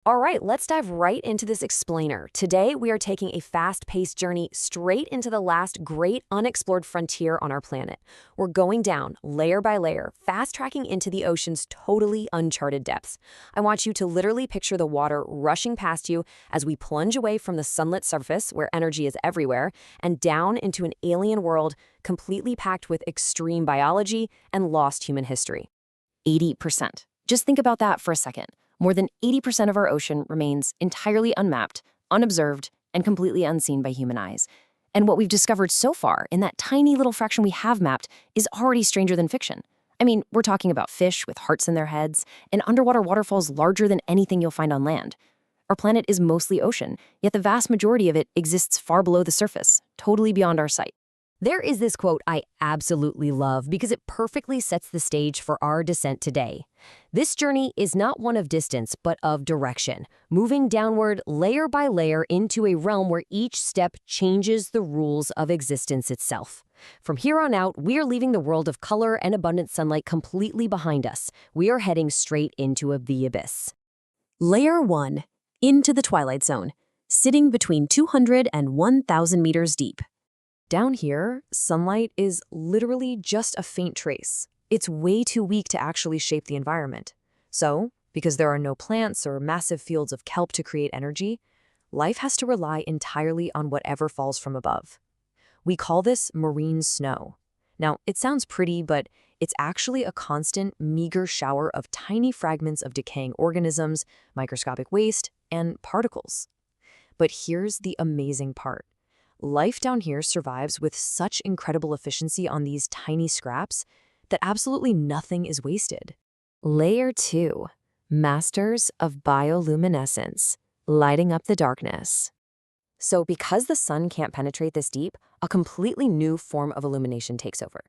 All right, let's dive right into this explainer. Today, we are taking a fast-paced journey straight into the last great unexplored frontier on our planet. We're going down, layer by layer, fast-tracking into the ocean's totally uncharted depths. I want you to literally picture the water rushing past you as we plunge away from the sunlit surface, where energy is everywhere, and down into an alien world completely packed with extreme biology and lost human history. 80%. Just think about that for a second. More than 80% of our ocean remains entirely unmapped, unobserved, and completely unseen by human eyes. And what we've discovered so far in that tiny little fraction we have mapped is already stranger than fiction. I mean, we're talking about fish with hearts in their heads and underwater waterfalls larger than anything you'll find on land. Our planet is mostly ocean, yet the vast majority of it exists far below the surface, totally beyond our sight. There is this quote I absolutely love because it perfectly sets the stage for our descent today. This journey is not one of distance, but of direction, moving downward layer by layer into a realm where each step changes the rules of existence itself. From here on out, we are leaving the world of color and abundant sunlight completely behind us. We are heading straight into the abyss. Layer 1. Into the twilight zone, sitting between 200 and 1,000 meters deep. Down here, sunlight is literally just a faint trace. It's way too weak to actually shape the environment. So, because there are no plants or massive fields of kelp to create energy, life has to rely entirely on whatever falls from above. We call this marine snow. Now, it sounds pretty, but it's actually a constant, meager shower of tiny fragments of decaying organisms, microscopic waste, and particles. But here's the amazing part. Life down here survives with such incredible efficiency on these tiny scraps that absolutely nothing is wasted. Layer 2. Masters of bioluminescence, lighting up the darkness. So because the sun can't penetrate this deep, a completely new form of illumination takes over.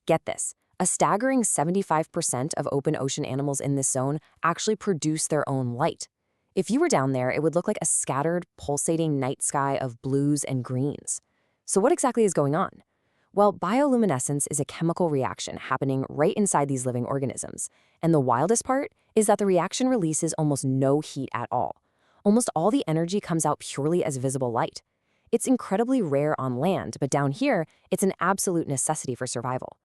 Get this, a staggering 75% of open ocean animals in this zone actually produce their own light. If you were down there, it would look like a scattered, pulsating night sky of blues and greens. So what exactly is going on? Well, bioluminescence is a chemical reaction happening right inside these living organisms. And the wildest part is that the reaction releases almost no heat at all. Almost all the energy comes out purely as visible light. It's incredibly rare on land, but down here, it's an absolute necessity for survival.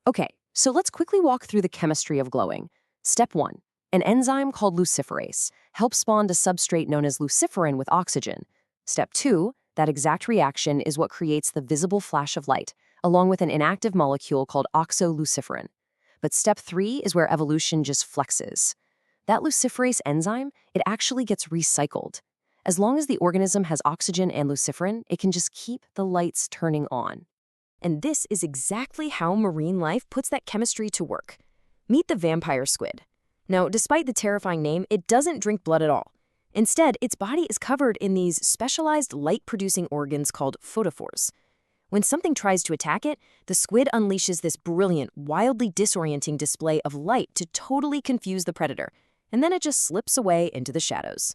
Okay, so let's quickly walk through the chemistry of glowing. Step 1. An enzyme called luciferase helps bond a substrate known as luciferin with oxygen. Step 2, that exact reaction is what creates the visible flash of light, along with an inactive molecule called oxoluciferin. But step 3 is where evolution just flexes. That luciferase enzyme, it actually gets recycled. As long as the organism has oxygen and luciferin, it can just keep the lights turning on. And this is exactly how marine life puts that chemistry to work. Meet the vampire squid. Now, despite the terrifying name, it doesn't drink blood at all. Instead, its body is covered in these specialized light-producing organs called photophores. When something tries to attack it, the squid unleashes this brilliant, wildly disorienting display of light to totally confuse the predator, and then it just slips away into the shadows.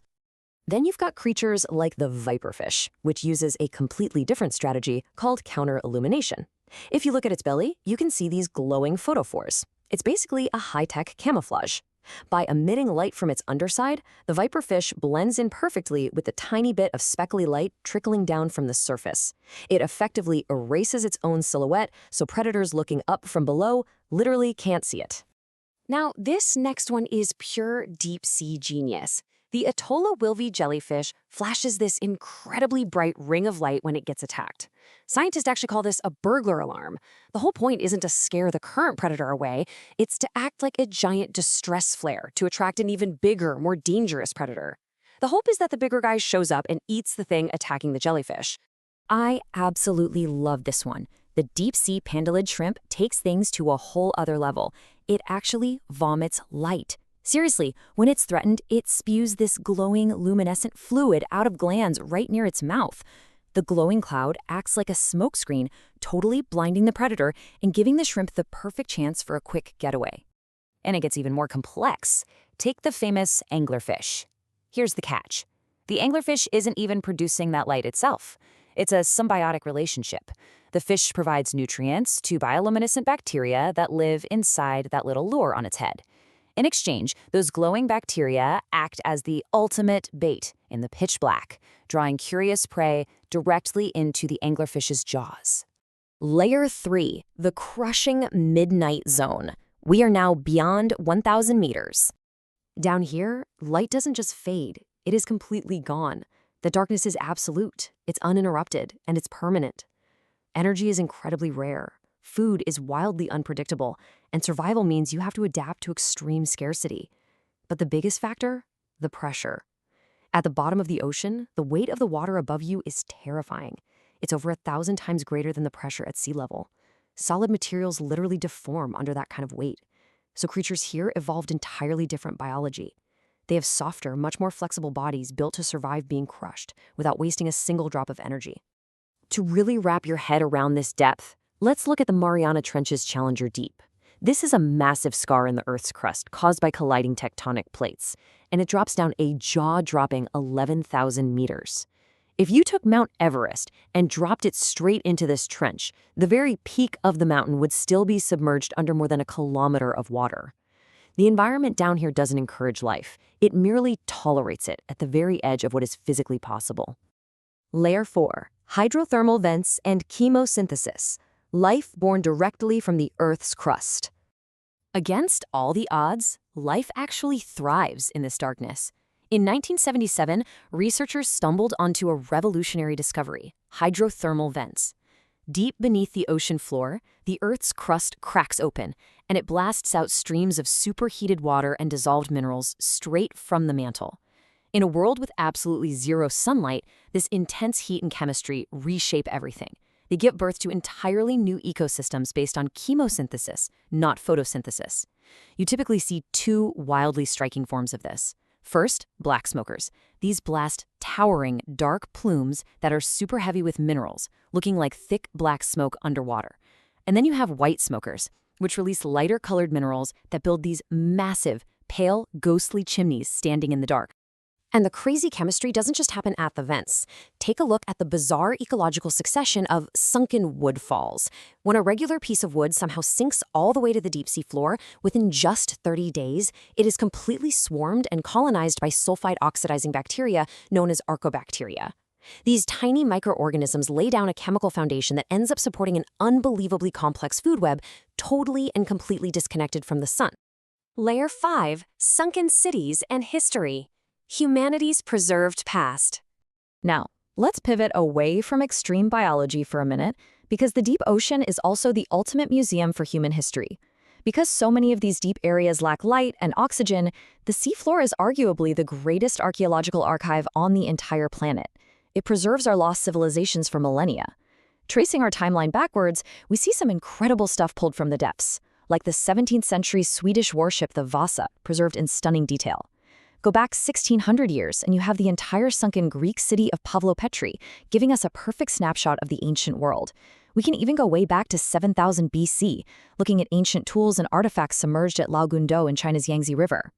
Then you've got creatures like the viperfish, which uses a completely different strategy called counter-illumination. If you look at its belly, you can see these glowing photophores. It's basically a high-tech camouflage. By emitting light from its underside, the viperfish blends in perfectly with the tiny bit of speckly light trickling down from the surface. It effectively erases its own silhouette, so predators looking up from below literally can't see it. Now, this next one is pure deep-sea genius. The Atolla wilvi jellyfish flashes this incredibly bright ring of light when it gets attacked. Scientists actually call this a burglar alarm. The whole point isn't to scare the current predator away, it's to act like a giant distress flare to attract an even bigger, more dangerous predator. The hope is that the bigger guy shows up and eats the thing attacking the jellyfish. I absolutely love this one. The deep-sea pandalid shrimp takes things to a whole other level. It actually vomits light. Seriously, when it's threatened, it spews this glowing, luminescent fluid out of glands right near its mouth. The glowing cloud acts like a smokescreen, totally blinding the predator and giving the shrimp the perfect chance for a quick getaway. And it gets even more complex. Take the famous anglerfish. Here's the catch. The anglerfish isn't even producing that light itself. It's a symbiotic relationship. The fish provides nutrients to bioluminescent bacteria that live inside that little lure on its head. In exchange, those glowing bacteria act as the ultimate bait in the pitch black, drawing curious prey directly into the anglerfish's jaws. Layer 3, the crushing midnight zone. We are now beyond 1,000 meters. Down here, light doesn't just fade, it is completely gone. The darkness is absolute, it's uninterrupted, and it's permanent. Energy is incredibly rare. Food is wildly unpredictable, and survival means you have to adapt to extreme scarcity. But the biggest factor? The pressure. At the bottom of the ocean, the weight of the water above you is terrifying. It's over 1,000 times greater than the pressure at sea level. Solid materials literally deform under that kind of weight. So creatures here evolved entirely different biology. They have softer, much more flexible bodies built to survive being crushed without wasting a single drop of energy. To really wrap your head around this depth, let's look at the Mariana Trench's Challenger Deep. This is a massive scar in the Earth's crust caused by colliding tectonic plates, and it drops down a jaw-dropping 11,000 meters. If you took Mount Everest and dropped it straight into this trench, the very peak of the mountain would still be submerged under more than a kilometer of water. The environment down here doesn't encourage life. It merely tolerates it at the very edge of what is physically possible. Layer 4, hydrothermal vents and chemosynthesis. Life born directly from the Earth's crust. Against all the odds, life actually thrives in this darkness. In 1977, researchers stumbled onto a revolutionary discovery: hydrothermal vents. Deep beneath the ocean floor, the Earth's crust cracks open, and it blasts out streams of superheated water and dissolved minerals straight from the mantle. In a world with absolutely zero sunlight, this intense heat and chemistry reshape everything. They give birth to entirely new ecosystems based on chemosynthesis, not photosynthesis. You typically see two wildly striking forms of this. First, black smokers. These blast towering, dark plumes that are super heavy with minerals, looking like thick black smoke underwater. And then you have white smokers, which release lighter-colored minerals that build these massive, pale, ghostly chimneys standing in the dark. And the crazy chemistry doesn't just happen at the vents. Take a look at the bizarre ecological succession of sunken wood falls. When a regular piece of wood somehow sinks all the way to the deep-sea floor, within just 30 days, it is completely swarmed and colonized by sulfide-oxidizing bacteria known as archaeobacteria. These tiny microorganisms lay down a chemical foundation that ends up supporting an unbelievably complex food web, totally and completely disconnected from the sun. Layer 5, sunken cities and history. Humanity's preserved past. Now, let's pivot away from extreme biology for a minute, because the deep ocean is also the ultimate museum for human history. Because so many of these deep areas lack light and oxygen, the seafloor is arguably the greatest archaeological archive on the entire planet. It preserves our lost civilizations for millennia. Tracing our timeline backwards, we see some incredible stuff pulled from the depths, like the 17th century Swedish warship the Vasa, preserved in stunning detail. Go back 1,600 years, and you have the entire sunken Greek city of Pavlopetri, giving us a perfect snapshot of the ancient world. We can even go way back to 7,000 BC, looking at ancient tools and artifacts submerged at Laogundo in China's Yangtze River.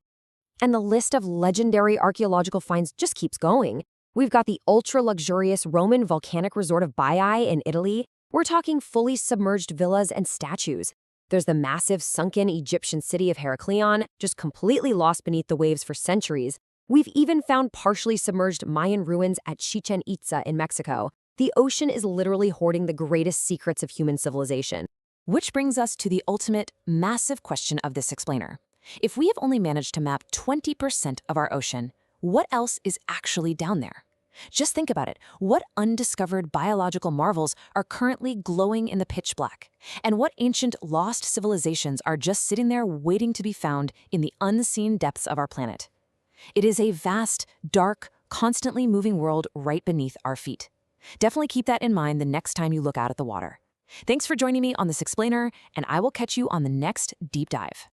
And the list of legendary archaeological finds just keeps going. We've got the ultra-luxurious Roman volcanic resort of Baiae in Italy. We're talking fully submerged villas and statues. There's the massive sunken Egyptian city of Heraklion, just completely lost beneath the waves for centuries. We've even found partially submerged Mayan ruins at Chichen Itza in Mexico. The ocean is literally hoarding the greatest secrets of human civilization. Which brings us to the ultimate, massive question of this explainer. If we have only managed to map 20% of our ocean, what else is actually down there? Just think about it. What undiscovered biological marvels are currently glowing in the pitch black? And what ancient lost civilizations are just sitting there waiting to be found in the unseen depths of our planet? It is a vast, dark, constantly moving world right beneath our feet. Definitely keep that in mind the next time you look out at the water. Thanks for joining me on this explainer, and I will catch you on the next deep dive.